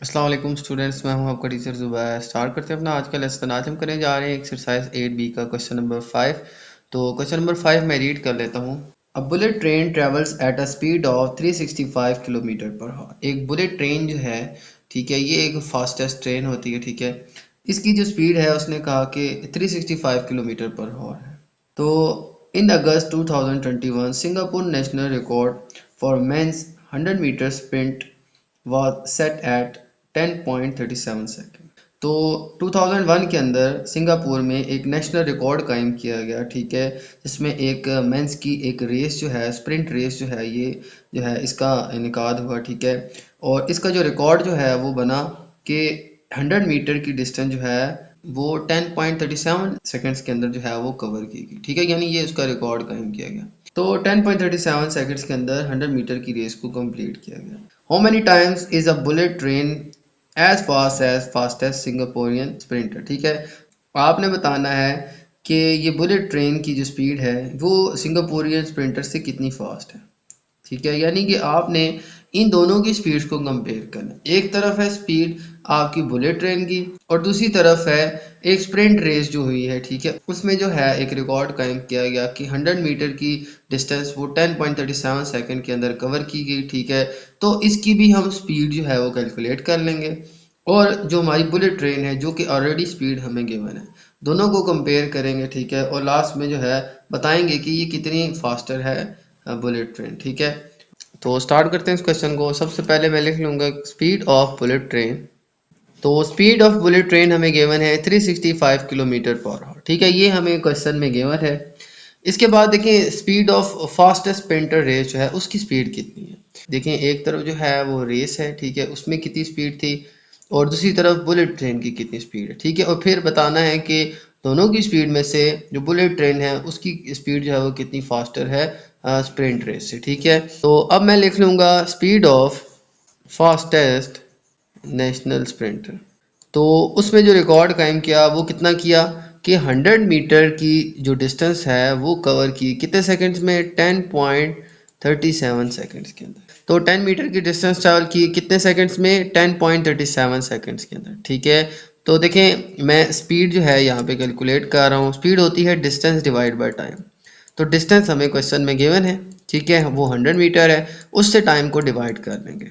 अस्सलाम वालेकुम स्टूडेंट्स, मैं हूं आपका टीचर ज़ुबैर। स्टार्ट करते हैं अपना आज का लेसन। आज हम करने जा रहे हैं एक्सरसाइज 8B का क्वेश्चन नंबर 5। तो क्वेश्चन नंबर 5 मैं रीड कर लेता हूं। अ bullet train travels at a speed of 365 kilometre पर हावर। एक बुलेट ट्रेन जो है, ठीक है, ये एक फास्टेस्ट ट्रेन होती है, ठीक है। इसकी जो स्पीड है उसने कहा कि 365 किलोमीटर पर हावर है। तो in August 2021 Singapore national record for men's 100 metre sprint was set at 10.37 second. तो 2001 के अंदर सिंगापुर में एक नेशनल रिकॉर्ड कायम किया गया, ठीक है, जिसमें एक मेंस की एक रेस जो है, स्प्रिंट रेस जो है, ये जो है इसका इनेकाद हुआ, ठीक है। और इसका जो रिकॉर्ड जो है वो बना कि 100 मीटर की डिस्टेंस जो है वो 10.37 सेकेंड्स के अंदर जो है वो कवर की गई, ठीक है, यानी ये उसका रिकॉर्ड कायम किया गया। तो 10.37 सेकेंड्स के अंदर 100 मीटर की रेस को कंप्लीट किया गया। How many times is a bullet train as fastest Singaporean sprinter, ठीक है। आपने बताना है कि ये बुलेट ट्रेन की जो स्पीड है वो सिंगापोरियन स्प्रिंटर से कितनी फास्ट है, ठीक है। यानी कि आपने इन दोनों की स्पीड्स को कंपेयर करना। एक तरफ है स्पीड आपकी बुलेट ट्रेन की और दूसरी तरफ है एक स्प्रिंट रेस जो हुई है, ठीक है। उसमें जो है एक रिकॉर्ड कायम किया गया कि 100 मीटर की डिस्टेंस वो 10.37 सेकंड के अंदर कवर की गई, ठीक है। तो इसकी भी हम स्पीड जो है वो कैलकुलेट कर लेंगे और जो हमारी बुलेट ट्रेन है जो कि ऑलरेडी स्पीड हमें गिवन है, दोनों को कंपेयर करेंगे, ठीक है। और लास्ट में जो है बताएंगे कि ये कितनी फास्टर है बुलेट ट्रेन, ठीक है। तो स्टार्ट करते हैं इस क्वेश्चन को। सबसे पहले मैं लिख लूँगा स्पीड ऑफ बुलेट ट्रेन। तो स्पीड ऑफ बुलेट ट्रेन हमें गिवन है 365 किलोमीटर पर आवर, ठीक है, ये हमें क्वेश्चन में गिवन है। इसके बाद देखें speed of fastest sprinter race जो है उसकी स्पीड कितनी है। देखें एक तरफ जो है वो रेस है, ठीक है, उसमें कितनी स्पीड थी और दूसरी तरफ बुलेट ट्रेन की कितनी स्पीड है, ठीक है। और फिर बताना है कि दोनों की स्पीड में से जो बुलेट ट्रेन है उसकी स्पीड जो है वो कितनी फास्टर है स्प्रिंट रेस से, ठीक है। तो अब मैं लिख लूँगा speed of fastest national sprinter. तो उसमें जो रिकॉर्ड कायम किया वो कितना किया कि 100 मीटर की जो डिस्टेंस है वो कवर की कितने सेकंड्स में, 10.37 सेकंड्स के अंदर। तो 10 मीटर की डिस्टेंस ट्रैवल की कितने सेकंड्स में, 10.37 सेकंड्स के अंदर, ठीक है। तो देखें मैं स्पीड जो है यहाँ पे कैलकुलेट कर रहा हूँ। स्पीड होती है डिस्टेंस डिवाइड बाय टाइम। तो डिस्टेंस हमें क्वेश्चन में गिवन है, ठीक है, वो 100 मीटर है, उससे टाइम को डिवाइड कर लेंगे,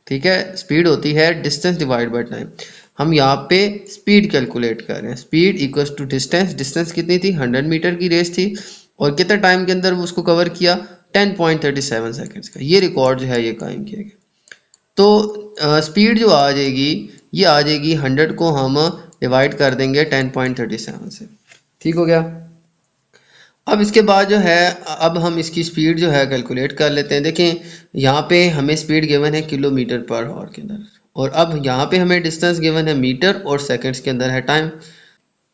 ठीक है। स्पीड होती है डिस्टेंस डिवाइड बाय टाइम। हम यहाँ पे स्पीड कैलकुलेट कर रहे हैं। Speed equals to distance. Distance कितनी थी, 100 मीटर की रेस थी और कितने टाइम के अंदर उसको कवर किया, 10.37 सेकेंड्स का। ये रिकॉर्ड जो है ये कायम किया गया। तो स्पीड जो आ जाएगी ये आ जाएगी 100 को हम डिवाइड कर देंगे 10.37 से, ठीक हो गया। अब इसके बाद जो है अब हम इसकी स्पीड जो है कैलकुलेट कर लेते हैं। देखें यहाँ पे हमें स्पीड गिवन है किलोमीटर पर आवर के अंदर और अब यहाँ पे हमें डिस्टेंस गिवन है मीटर और सेकंड्स के अंदर है टाइम।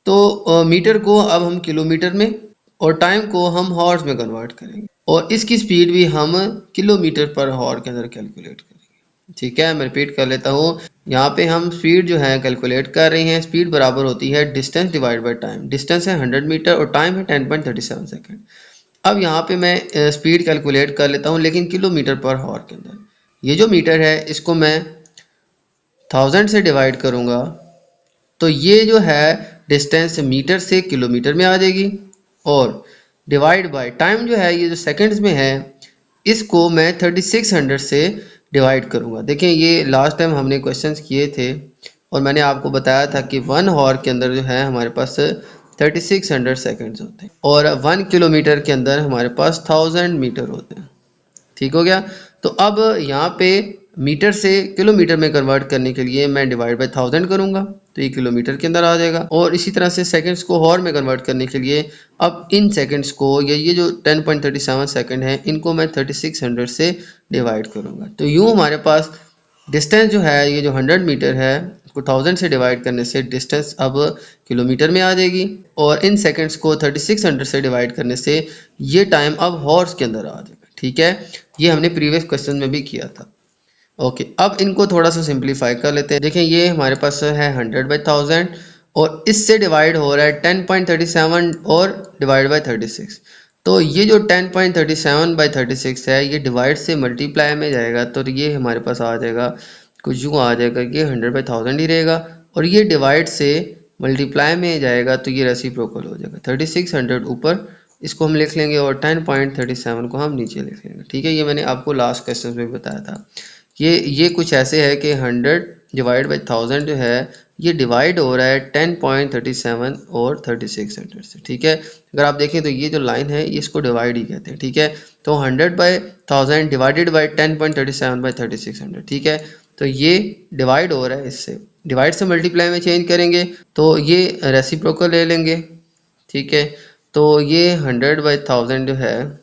तो मीटर को अब हम किलोमीटर में और टाइम को हम हॉर्स में कन्वर्ट करेंगे और इसकी स्पीड भी हम किलोमीटर पर आवर के अंदर कैलकुलेट करेंगे, ठीक है। मैं रिपीट कर लेता हूँ। यहाँ पे हम स्पीड जो है कैलकुलेट कर रहे हैं। स्पीड बराबर होती है distance divide by time. Distance है 100 मीटर और टाइम है 10.37 सेकेंड। अब यहाँ पे मैं स्पीड कैलकुलेट कर लेता हूँ लेकिन किलोमीटर पर आवर के अंदर। ये जो मीटर है इसको मैं 1000 से डिवाइड करूँगा तो ये जो है डिस्टेंस मीटर से किलोमीटर में आ जाएगी और डिवाइड बाय टाइम जो है ये जो सेकंड्स में है इसको मैं 3600 से डिवाइड करूँगा। देखें ये लास्ट टाइम हमने क्वेश्चंस किए थे और मैंने आपको बताया था कि 1 आवर के अंदर जो है हमारे पास 3600 सेकंड्स होते हैं और 1 किलोमीटर के अंदर हमारे पास 1000 मीटर होते हैं, ठीक हो गया। तो अब यहाँ पे मीटर से किलोमीटर में कन्वर्ट करने के लिए मैं डिवाइड बाय 1000 करूँगा तो ये किलोमीटर के अंदर आ जाएगा और इसी तरह से सेकंड्स को हॉर में कन्वर्ट करने के लिए अब इन सेकंड्स को या ये जो 10.37 सेकंड है इनको मैं 3600 से डिवाइड करूँगा। तो यूँ हमारे पास डिस्टेंस जो है ये जो 100 मीटर है उसको 1000 से डिवाइड करने से डिस्टेंस अब किलोमीटर में आ जाएगी और इन सेकंड्स को 3600 से डिवाइड करने से ये टाइम अब हॉर्स के अंदर आ जाएगा, ठीक है। ये हमने प्रीवियस क्वेश्चन में भी किया था। ओके अब इनको थोड़ा सा सिंप्लीफाई कर लेते हैं। देखें ये हमारे पास है 100/1000 और इससे डिवाइड हो रहा है 10.37 और डिवाइड बाय 36। तो ये जो 10.37/36 है ये डिवाइड से मल्टीप्लाई में जाएगा तो ये हमारे पास आ जाएगा कुछ यूँ आ जाएगा कि 100/1000 ही रहेगा और ये डिवाइड से मल्टीप्लाई में जाएगा तो ये रेसिप्रोकल हो जाएगा। 3600 ऊपर इसको हम लिख लेंगे और 10.37 को हम नीचे लिख लेंगे। ठीक है, ये मैंने आपको लास्ट क्वेश्चन में बताया था। ये कुछ ऐसे है कि 100/1000 जो है ये डिवाइड हो रहा है 10.37 और 3600 से। ठीक है, अगर आप देखें तो ये जो लाइन है ये इसको डिवाइड ही कहते हैं। ठीक है, तो 100/1000 डिवाइडेड बाई 10.37/3600। ठीक है, तो ये डिवाइड हो रहा है, इससे डिवाइड से मल्टीप्लाई में चेंज करेंगे तो ये रेसिप्रोकल ले लेंगे। ठीक है, तो ये 100/1000 जो है,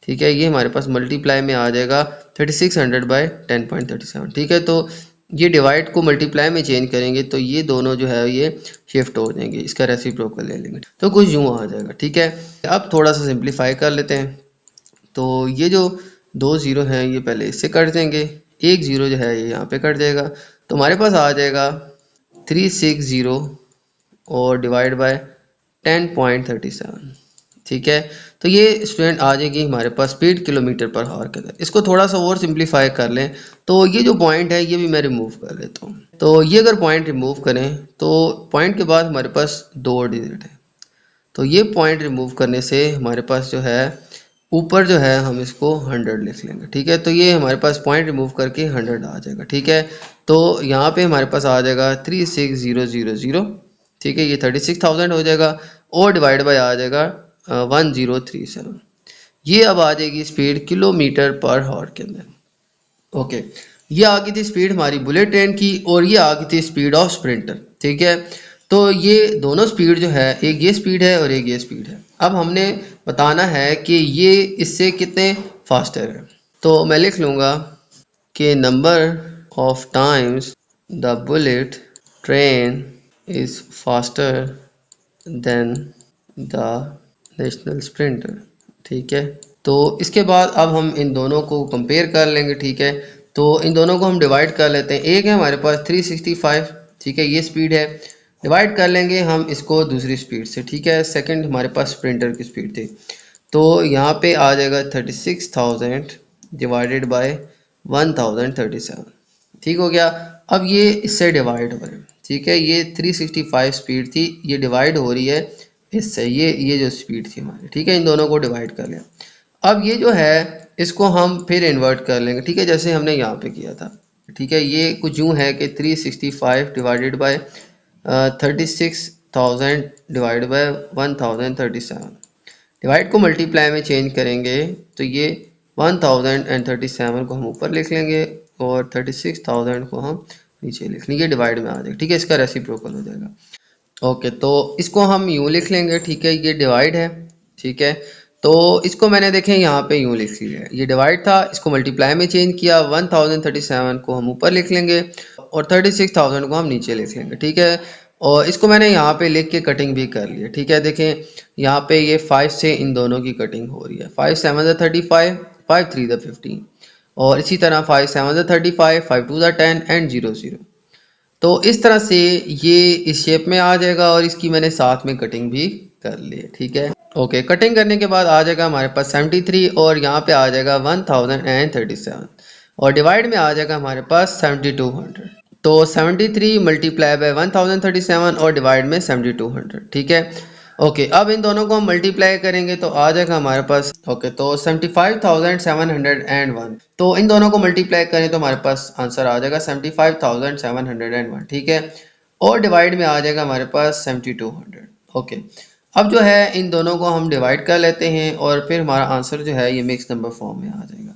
ठीक है, ये हमारे पास मल्टीप्लाई में आ जाएगा 3600/10.37। ठीक है, तो ये डिवाइड को मल्टीप्लाई में चेंज करेंगे तो ये दोनों जो है ये शिफ्ट हो जाएंगे, इसका रेसिप्रोकल ले लेंगे तो कुछ यूँ आ जाएगा। ठीक है, अब थोड़ा सा सिंप्लीफाई कर लेते हैं। तो ये जो 2 ज़ीरो हैं ये पहले इससे कट देंगे, 1 ज़ीरो जो है ये यहाँ पे कट जाएगा, तो हमारे पास आ जाएगा 360 और डिवाइड बाय 10.37। ठीक है, तो ये स्टूडेंट आ जाएगी हमारे पास स्पीड किलोमीटर पर आवर के अंदर। इसको थोड़ा सा और सिंप्लीफाई कर लें तो ये जो पॉइंट है ये भी मैं रिमूव कर लेता हूँ। तो ये अगर पॉइंट रिमूव करें तो पॉइंट के बाद हमारे पास 2 डिजिट है, तो ये पॉइंट रिमूव करने से हमारे पास जो है ऊपर जो है हम इसको 100 लिख लेंगे। ठीक है, तो ये हमारे पास पॉइंट रिमूव करके 100 आ जाएगा। ठीक है, तो यहाँ पे हमारे पास आ जाएगा 36000। ठीक है, ये 36,000 हो जाएगा और डिवाइड बाय आ जाएगा 1037। ये अब आ जाएगी स्पीड किलोमीटर पर आवर के अंदर। ओके, ये आ गई थी स्पीड हमारी बुलेट ट्रेन की और ये आ गई थी स्पीड ऑफ स्प्रिंटर। ठीक है, तो ये दोनों स्पीड जो है, एक ये स्पीड है और एक ये स्पीड है। अब हमने बताना है कि ये इससे कितने फास्टर है। तो मैं लिख लूँगा कि number of times the bullet train is faster than the national sprinter. ठीक है, तो इसके बाद अब हम इन दोनों को कंपेयर कर लेंगे। ठीक है, तो इन दोनों को हम डिवाइड कर लेते हैं। एक है हमारे पास 365, ठीक है, ये स्पीड है, डिवाइड कर लेंगे हम इसको दूसरी स्पीड से। ठीक है, सेकंड हमारे पास स्प्रिंटर की स्पीड थी, तो यहाँ पे आ जाएगा 36,000 डिवाइडेड बाय 1037। ठीक हो गया, अब ये इससे डिवाइड हो रहा है। ठीक है, ये 365 स्पीड थी, ये डिवाइड हो रही है इससे, ये जो स्पीड थी हमारी। ठीक है, इन दोनों को डिवाइड कर लिया। अब ये जो है इसको हम फिर इन्वर्ट कर लेंगे। ठीक है, जैसे हमने यहाँ पे किया था। ठीक है, ये कुछ यूँ है कि 365 divided by 36,000 divide by 1037। Divide को मल्टीप्लाई में चेंज करेंगे तो ये 1037 को हम ऊपर लिख लेंगे और 36,000 को हम नीचे लिख लेंगे, डिवाइड में आ जाएगा। ठीक है, इसका रेसिप्रोकल हो जाएगा। ओके, तो इसको हम यूँ लिख लेंगे। ठीक है, ये डिवाइड है। ठीक है, तो इसको मैंने देखें यहाँ पे यूँ लिख लिया है, ये डिवाइड था, इसको मल्टीप्लाई में चेंज किया, 1037 को हम ऊपर लिख लेंगे और 36,000 को हम नीचे लिख लेंगे। ठीक है, और इसको मैंने यहाँ पे लिख के कटिंग भी कर लिया। ठीक है, देखें यहाँ पे ये 5 से इन दोनों की कटिंग हो रही है, 5 7 35, 5 3 15, और इसी तरह 5 7 35, 5 2 10 एंड 0 0। तो इस तरह से ये इस शेप में आ जाएगा और इसकी मैंने साथ में कटिंग भी कर ली है। ठीक है, ओके, कटिंग करने के बाद आ जाएगा हमारे पास 73 और यहाँ पे आ जाएगा 1037 और डिवाइड में आ जाएगा हमारे पास 7200। तो 73 मल्टीप्लाई बाय 1037 और डिवाइड में 7200। ठीक है, ओके, अब इन दोनों को हम मल्टीप्लाई करेंगे तो आ जाएगा हमारे पास, ओके, तो 75,701। तो इन दोनों को मल्टीप्लाई करें तो हमारे पास आंसर आ जाएगा 75,701। ठीक है, और डिवाइड में आ जाएगा हमारे पास 7200। ओके, अब जो है इन दोनों को हम डिवाइड कर लेते हैं और फिर हमारा आंसर जो है ये मिक्स नंबर फॉर्म में आ जाएगा।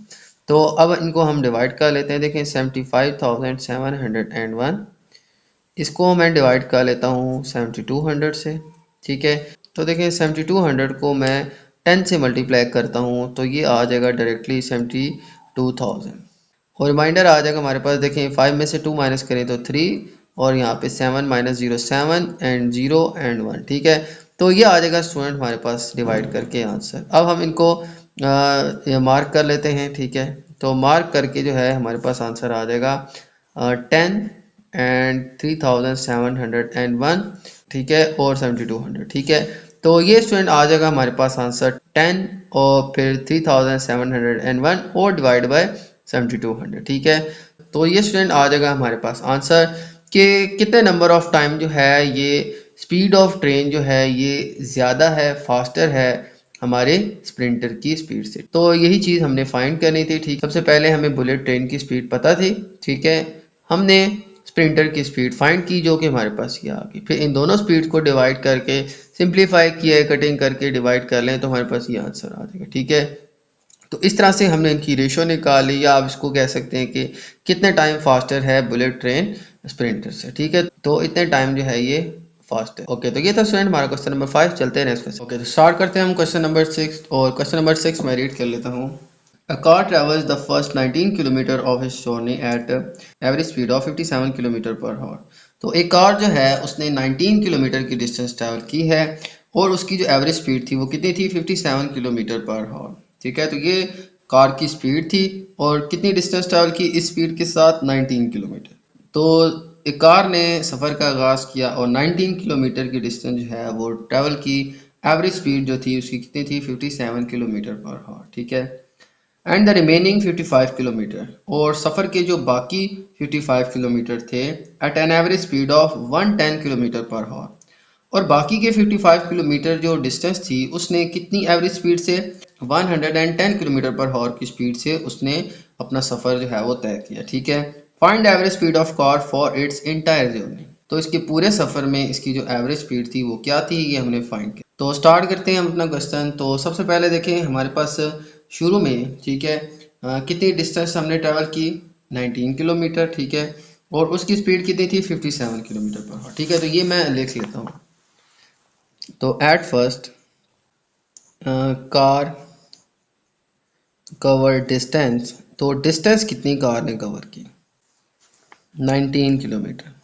तो अब इनको हम डिवाइड कर लेते हैं। देखें 75,701, इसको मैं डिवाइड कर लेता हूँ 7200 से। ठीक है, तो देखें 7200 को मैं 10 से मल्टीप्लाई करता हूँ तो ये आ जाएगा डायरेक्टली 72,000 और रिमाइंडर आ जाएगा हमारे पास। देखें 5 में से 2 माइनस करें तो 3 और यहाँ पे 7 माइनस 0 7 एंड 0 एंड 1। ठीक है, तो ये आ जाएगा स्टूडेंट हमारे पास डिवाइड करके आंसर। अब हम इनको मार्क कर लेते हैं। ठीक है, तो मार्क करके जो है हमारे पास आंसर आ जाएगा 10 एंड 3,701। ठीक है, और 7200। ठीक है, तो ये स्टूडेंट आ जाएगा हमारे पास आंसर 10 और फिर 3,701 और डिवाइड बाय 7200। ठीक है, तो ये स्टूडेंट आ जाएगा हमारे पास आंसर कि कितने नंबर ऑफ टाइम जो है ये स्पीड ऑफ ट्रेन जो है ये ज़्यादा है, फास्टर है हमारे स्प्रिंटर की स्पीड से। तो यही चीज़ हमने फाइंड करनी थी। ठीक, सबसे पहले हमें बुलेट ट्रेन की स्पीड पता थी, ठीक है, हमने स्प्रिंटर की स्पीड फाइंड की जो कि हमारे पास ये आ गई। फिर इन दोनों स्पीड को डिवाइड करके सिंप्लीफाई किया, कटिंग करके डिवाइड कर लें तो हमारे पास ये आंसर आ जाएगा। ठीक है, तो इस तरह से हमने इनकी रेशो निकाली, या आप इसको कह सकते हैं कि कितने टाइम फास्टर है बुलेट ट्रेन स्प्रिंटर से। ठीक है, तो इतने टाइम जो है ये फास्ट है। ओके, तो ये था स्टूडेंट हमारा क्वेश्चन नंबर 5। चलते हैं नेक्स्ट क्वेश्चन। ओके, तो स्टार्ट करते हैं हम क्वेश्चन नंबर 6। और क्वेश्चन नंबर 6 मैं रीड कर लेता हूँ। A car travels the first 19 kilometre of its journey at average speed of 57 kilometre per hour. तो एक कार जो है उसने 19 किलोमीटर की डिस्टेंस ट्रैवल की है और उसकी जो एवरेज स्पीड थी वो कितनी थी, 57 किलोमीटर पर आवर। ठीक है, तो ये कार की स्पीड थी और कितनी डिस्टेंस ट्रैवल की इस स्पीड के साथ, 19 किलोमीटर। तो एक कार ने सफ़र का आगाज़ किया और 19 किलोमीटर की डिस्टेंस जो है वो ट्रैवल की। एवरेज स्पीड जो थी उसकी कितनी थी, 57 किलोमीटर पर आवर। ठीक है, एंड द रिमेनिंग 55 किलोमीटर, और सफ़र के जो बाकी 55 किलोमीटर थे at an average speed of 110 kilometre per hour. और बाकी के 55 किलोमीटर जो डिस्टेंस थी उसने कितनी एवरेज स्पीड से, 110 किलोमीटर पर आवर की स्पीड से उसने अपना सफ़र जो है वो तय किया। ठीक है, find average speed of car for its entire journey. तो इसके पूरे सफ़र में इसकी जो एवरेज स्पीड थी वो क्या थी, ये हमने फाइंड किया। तो स्टार्ट करते हैं हम अपना क्वेश्चन। तो सबसे पहले देखें हमारे पास शुरू में, ठीक है, कितनी डिस्टेंस हमने ट्रैवल की, 19 किलोमीटर। ठीक है, और उसकी स्पीड कितनी थी, 57 किलोमीटर पर आवर। ठीक है, तो ये मैं लिख लेता हूँ। तो at first car cover distance, तो डिस्टेंस कितनी कार ने कवर की, 19 किलोमीटर।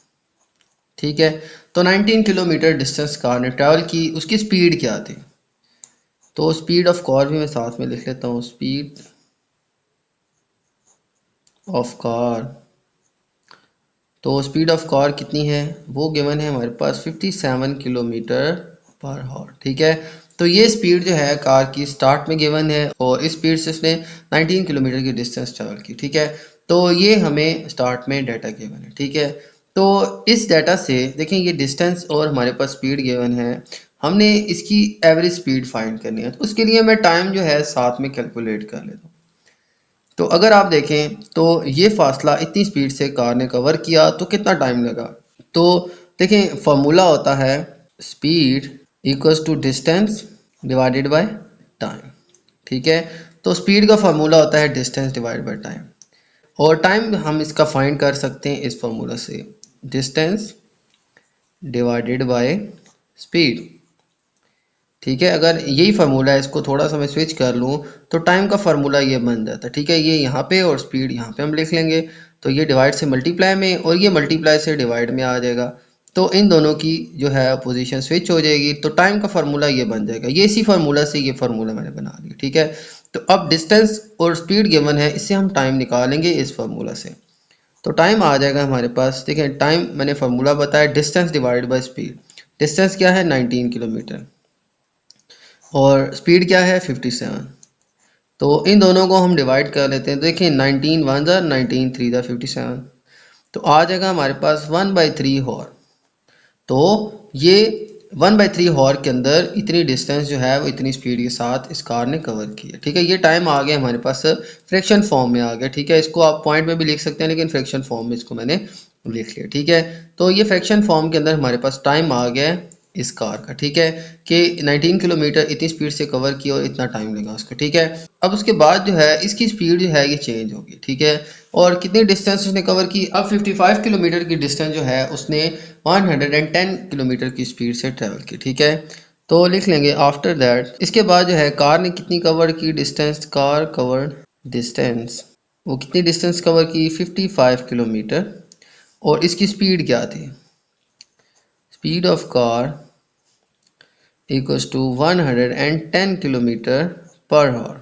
ठीक है, तो 19 किलोमीटर डिस्टेंस कार ने ट्रैवल की, उसकी स्पीड क्या थी। तो स्पीड ऑफ कार भी मैं साथ में लिख लेता हूँ, स्पीड ऑफ कार। तो स्पीड ऑफ कार कितनी है, वो गिवन है हमारे पास 57 किलोमीटर पर आवर। ठीक है, तो ये स्पीड जो है कार की स्टार्ट में गिवन है और इस स्पीड से उसने 19 किलोमीटर की डिस्टेंस ट्रैवल की। ठीक है, तो ये हमें स्टार्ट में डाटा गिवन है। ठीक है, तो इस डाटा से देखें ये डिस्टेंस और हमारे पास स्पीड गिवन है, हमने इसकी एवरेज स्पीड फाइंड करनी है। तो उसके लिए मैं टाइम जो है साथ में कैलकुलेट कर लेता हूँ। तो अगर आप देखें तो ये फासला इतनी स्पीड से कार ने कवर किया तो कितना टाइम लगा। तो देखें फॉर्मूला होता है speed equals to distance divided by time. ठीक है, तो स्पीड का फार्मूला होता है डिस्टेंस डिवाइड बाय टाइम, और टाइम हम इसका फाइंड कर सकते हैं इस फार्मूला से, डिस्टेंस डिवाइडेड बाय स्पीड। ठीक है, अगर यही फार्मूला है इसको थोड़ा सा मैं स्विच कर लूँ तो टाइम का फार्मूला ये बन जाता है। ठीक है, ये यहाँ पे और स्पीड यहाँ पे हम लिख लेंगे, तो ये डिवाइड से मल्टीप्लाई में और ये मल्टीप्लाई से डिवाइड में आ जाएगा। तो इन दोनों की जो है पोजीशन स्विच हो जाएगी, तो टाइम का फार्मूला ये बन जाएगा। ये इसी फार्मूला से ये फार्मूला मैंने बना लिया। ठीक है, तो अब डिस्टेंस और स्पीड गिवन है, इससे हम टाइम निकालेंगे इस फार्मूला से। तो टाइम आ जाएगा हमारे पास, देखें टाइम मैंने फार्मूला बताया distance divide by speed. Distance क्या है, 19 किलोमीटर, और स्पीड क्या है, 57। तो इन दोनों को हम डिवाइड कर लेते हैं। तो देखिए 19 वन ज़ा 19 थ्री ज़ा 57, तो आ जाएगा हमारे पास 1/3 हॉर। तो ये 1/3 हॉर के अंदर इतनी डिस्टेंस जो है वो इतनी स्पीड के साथ इस कार ने कवर की है। ठीक है, ये टाइम आ गया हमारे पास फ्रैक्शन फॉर्म में आ गया। ठीक है, इसको आप पॉइंट में भी लिख सकते हैं लेकिन फ्रैक्शन फॉर्म में इसको मैंने लिख लिया। ठीक है, तो ये फ्रैक्शन फॉर्म के अंदर हमारे पास टाइम आ गया है इस कार का। ठीक है, कि 19 किलोमीटर इतनी स्पीड से कवर किया और इतना टाइम लगा उसको। ठीक है, अब उसके बाद जो है इसकी स्पीड जो है ये चेंज होगी। ठीक है, और कितनी डिस्टेंस उसने कवर की, अब 55 किलोमीटर की डिस्टेंस जो है उसने 110 किलोमीटर की स्पीड से ट्रैवल की। ठीक है, तो लिख लेंगे आफ्टर दैट, इसके बाद जो है कार ने कितनी कवर की डिस्टेंस, कार कवर्ड डिस्टेंस, वो कितनी डिस्टेंस कवर की, 55 किलोमीटर, और इसकी स्पीड क्या थी, speed of car equals to 110 kilometre per hour.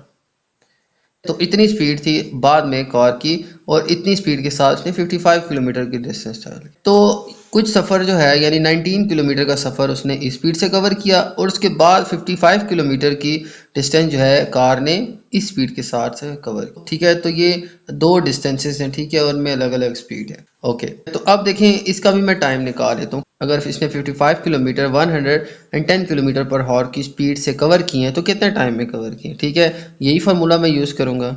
तो इतनी स्पीड थी बाद में कार की और इतनी स्पीड के साथ उसने 55 किलोमीटर की डिस्टेंस ट्रैवल की। तो कुछ सफ़र जो है यानी 19 किलोमीटर का सफ़र उसने इस स्पीड से कवर किया और उसके बाद 55 किलोमीटर की डिस्टेंस जो है कार ने इस स्पीड के साथ कवर की। ठीक है, तो ये दो डिस्टेंसेस हैं, ठीक है, और उनमें अलग अलग स्पीड है। ओके, तो अब देखें इसका भी मैं टाइम निकाल लेता हूँ। अगर इसने 55 किलोमीटर 110 किलोमीटर पर हॉर की स्पीड से कवर किए हैं तो कितने टाइम में कवर किए। ठीक है, यही फार्मूला मैं यूज़ करूँगा।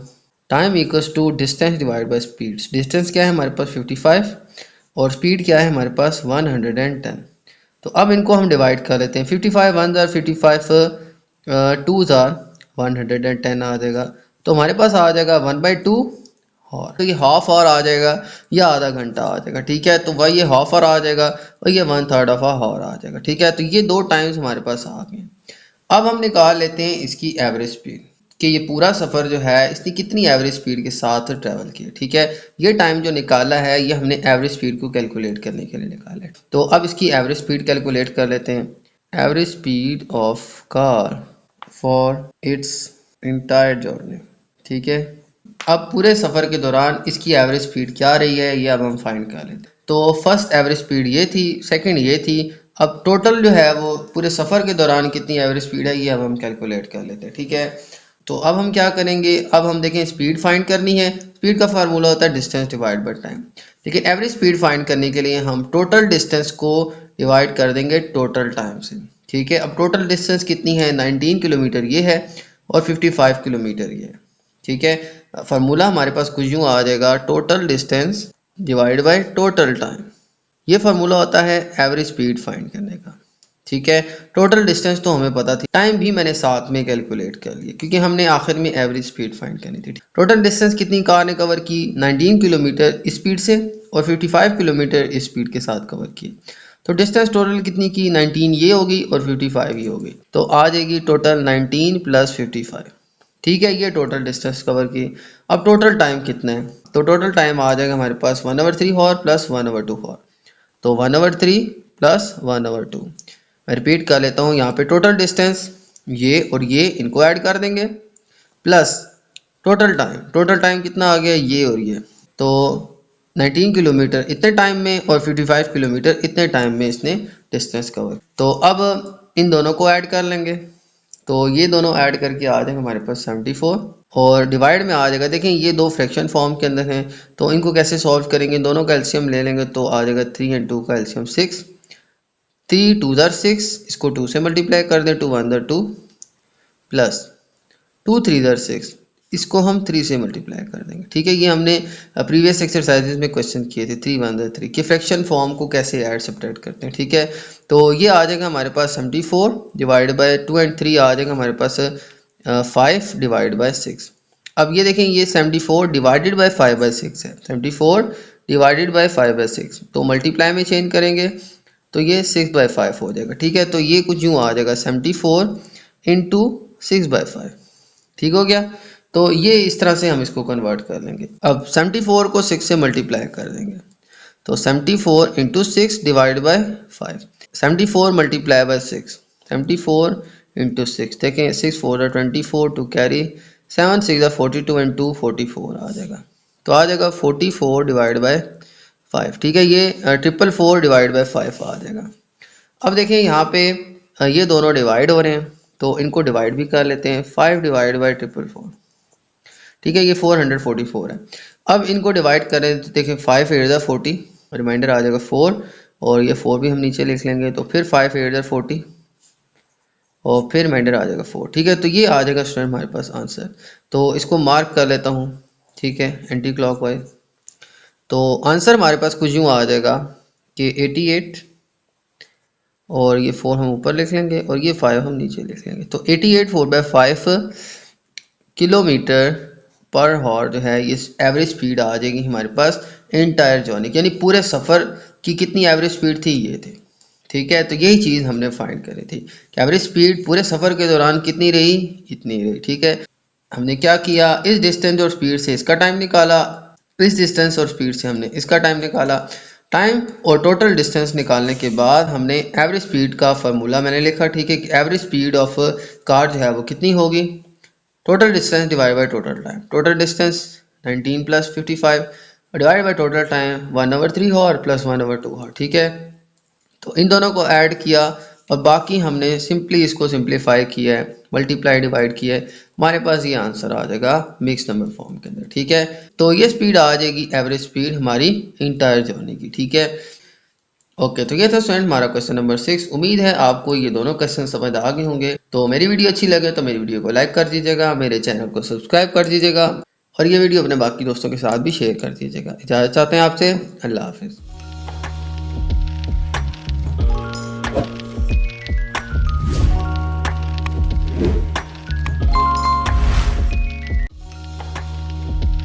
Time equals to distance divide by speed. Distance क्या है हमारे पास 55 और स्पीड क्या है हमारे पास 110। तो अब इनको हम डिवाइड कर लेते हैं। 55 वन ज़ार 55 टू ज़ार 110 आ जाएगा। तो हमारे पास आ जाएगा 1/2 हॉर। तो ये हाफ आवर आ जाएगा या आधा घंटा आ जाएगा। ठीक है, तो वही ये हाफ आवर आ जाएगा और ये 1/3 ऑफ आ हॉर आ जाएगा। ठीक है, तो ये दो टाइम्स हमारे पास आ गए। अब हम निकाल लेते हैं इसकी एवरेज स्पीड कि ये पूरा सफ़र जो है इसने कितनी एवरेज स्पीड के साथ ट्रैवल किया। ठीक है, ये टाइम जो निकाला है ये हमने एवरेज स्पीड को कैलकुलेट करने के लिए निकाला है। तो अब इसकी एवरेज स्पीड कैलकुलेट कर लेते हैं। Average speed of car for its entire journey. ठीक है, अब पूरे सफ़र के दौरान इसकी एवरेज स्पीड क्या रही है ये अब हम फाइंड कर लेते हैं। तो फर्स्ट एवरेज स्पीड ये थी, सेकंड ये थी। अब टोटल जो है वो पूरे सफ़र के दौरान कितनी एवरेज स्पीड है ये अब हम कैलकुलेट कर लेते हैं। ठीक है, तो अब हम क्या करेंगे, अब हम देखें स्पीड फाइंड करनी है। स्पीड का फार्मूला होता है डिस्टेंस डिवाइड बाय टाइम, लेकिन एवरेज स्पीड फाइंड करने के लिए हम टोटल डिस्टेंस को डिवाइड कर देंगे टोटल टाइम से। ठीक है, अब टोटल डिस्टेंस कितनी है, 19 किलोमीटर ये है और 55 किलोमीटर ये है। ठीक है, फार्मूला हमारे पास कुछ यूँ आ जाएगा, total distance divide by total time. ये फार्मूला होता है एवरेज स्पीड फाइंड करने का। ठीक है, टोटल डिस्टेंस तो हमें पता थी, टाइम भी मैंने साथ में कैलकुलेट कर लिया क्योंकि हमने आखिर में एवरेज स्पीड फाइंड करनी थी। टोटल डिस्टेंस कितनी कार ने कवर की, 19 किलोमीटर स्पीड से और 55 किलोमीटर इस स्पीड के साथ कवर की। तो डिस्टेंस टोटल कितनी की, 19 ये होगी और 55 ये होगी, तो आ जाएगी टोटल 19 + 55। ठीक है, ये टोटल डिस्टेंस कवर की। अब टोटल टाइम कितना है, तो टोटल टाइम आ जाएगा हमारे पास 1/3 हॉर प्लस 1/2 हॉर। तो 1/3 प्लस 1/2। मैं रिपीट कर लेता हूँ, यहाँ पे टोटल डिस्टेंस ये और ये इनको ऐड कर देंगे प्लस टोटल टाइम कितना आ गया ये और ये। तो 19 किलोमीटर इतने टाइम में और 55 किलोमीटर इतने टाइम में इसने डिस्टेंस कवर। तो अब इन दोनों को ऐड कर लेंगे, तो ये दोनों ऐड करके आ जाएगा हमारे पास 74 और डिवाइड में आ जाएगा। देखें ये दो फ्रैक्शन फॉर्म के अंदर हैं, तो इनको कैसे सॉल्व करेंगे, दोनों का एलसीएम ले लेंगे तो आ जाएगा 3 और 2 का एलसीएम 6। 3 2 ज़ार 6, इसको 2 से मल्टीप्लाई कर दें, 2 1 ज़ार 2 प्लस 2 3 ज़ार 6, इसको हम 3 से मल्टीप्लाई कर देंगे। ठीक है, ये हमने प्रीवियस एक्सरसाइजेज में क्वेश्चन किए थे 3 1 ज़ार 3 कि फ्रैक्शन फॉर्म को कैसे ऐड सब्ट्रैक्ट करते हैं। ठीक है, तो ये आ जाएगा हमारे पास 74 डिवाइड बाय 2 और 3 आ जाएगा हमारे पास 5 डिवाइड बाय 6। अब ये देखें ये 74 डिवाइडेड बाय 5/6 है, 74 डिवाइडेड बाय 5/6, तो मल्टीप्लाई में चेंज करेंगे तो ये 6/5 हो जाएगा। ठीक है, तो ये कुछ यूँ आ जाएगा 74 इंटू 6/5। ठीक हो गया, तो ये इस तरह से हम इसको कन्वर्ट कर लेंगे। अब 74 को 6 से मल्टीप्लाई कर देंगे तो 74 into 6 divide by 5। 74 multiply by 6, 74 into 6, देखें 6 4 are 24 two carry 7 6 are 42 and 2 44 आ जाएगा। तो आ जाएगा 44 डिवाइड बाय 5। ठीक है, ये 444 डिवाइड बाय 5 आ जाएगा। अब देखें यहाँ पे ये दोनों डिवाइड हो रहे हैं तो इनको डिवाइड भी कर लेते हैं। 5 डिवाइड बाय 444। ठीक है, ये 444 है। अब इनको डिवाइड करें तो देखें 5 8 ज़ा 40, रिमाइंडर आ जाएगा 4 और ये 4 भी हम नीचे लिख लेंगे, तो फिर 5 8 ज़ा 40 और फिर रिमाइंडर आ जाएगा 4। ठीक है, तो ये आ जाएगा स्टूडेंट हमारे पास आंसर। तो इसको मार्क कर लेता हूँ। ठीक है, एंटी क्लॉकवाइज। तो आंसर हमारे पास कुछ यूँ आ जाएगा कि 88 और ये 4 हम ऊपर लिख लेंगे और ये 5 हम नीचे लिख लेंगे। तो 88 4/5 किलोमीटर पर हॉर जो है ये एवरेज स्पीड आ जाएगी हमारे पास इंटायर जर्नी, यानी पूरे सफ़र की कितनी एवरेज स्पीड थी ये थी। ठीक है, तो यही चीज़ हमने फाइंड करी थी कि एवरेज स्पीड पूरे सफ़र के दौरान कितनी रही, इतनी रही। ठीक है, हमने क्या किया, इस डिस्टेंस और स्पीड से इसका टाइम निकाला, इस डिस्टेंस और स्पीड से हमने इसका टाइम निकाला। टाइम और टोटल डिस्टेंस निकालने के बाद हमने एवरेज स्पीड का फार्मूला मैंने लिखा। ठीक है, एवरेज स्पीड ऑफ कार जो है वो कितनी होगी, total distance divide by total time. Total distance 19 + 55 divide by total time 1/3 hour plus 1/2 hour. ठीक है, तो इन दोनों को ऐड किया और बाकी हमने सिंपली इसको सिंप्लीफाई किया है, मल्टीप्लाई डिवाइड किया है, हमारे पास ये आंसर आ जाएगा मिक्स नंबर फॉर्म के अंदर। ठीक है, तो ये स्पीड आ जाएगी एवरेज स्पीड हमारी इंटायर जर्नी की। ठीक है, ओके, तो ये था स्टूडेंट हमारा क्वेश्चन नंबर 6। उम्मीद है आपको ये दोनों क्वेश्चन समझ आ गए होंगे। तो मेरी वीडियो अच्छी लगे तो मेरी वीडियो को लाइक कर दीजिएगा, मेरे चैनल को सब्सक्राइब कर दीजिएगा और ये वीडियो अपने बाकी दोस्तों के साथ भी शेयर कर दीजिएगा। इजाज़त चाहते हैं आपसे, अल्लाह हाफिज़।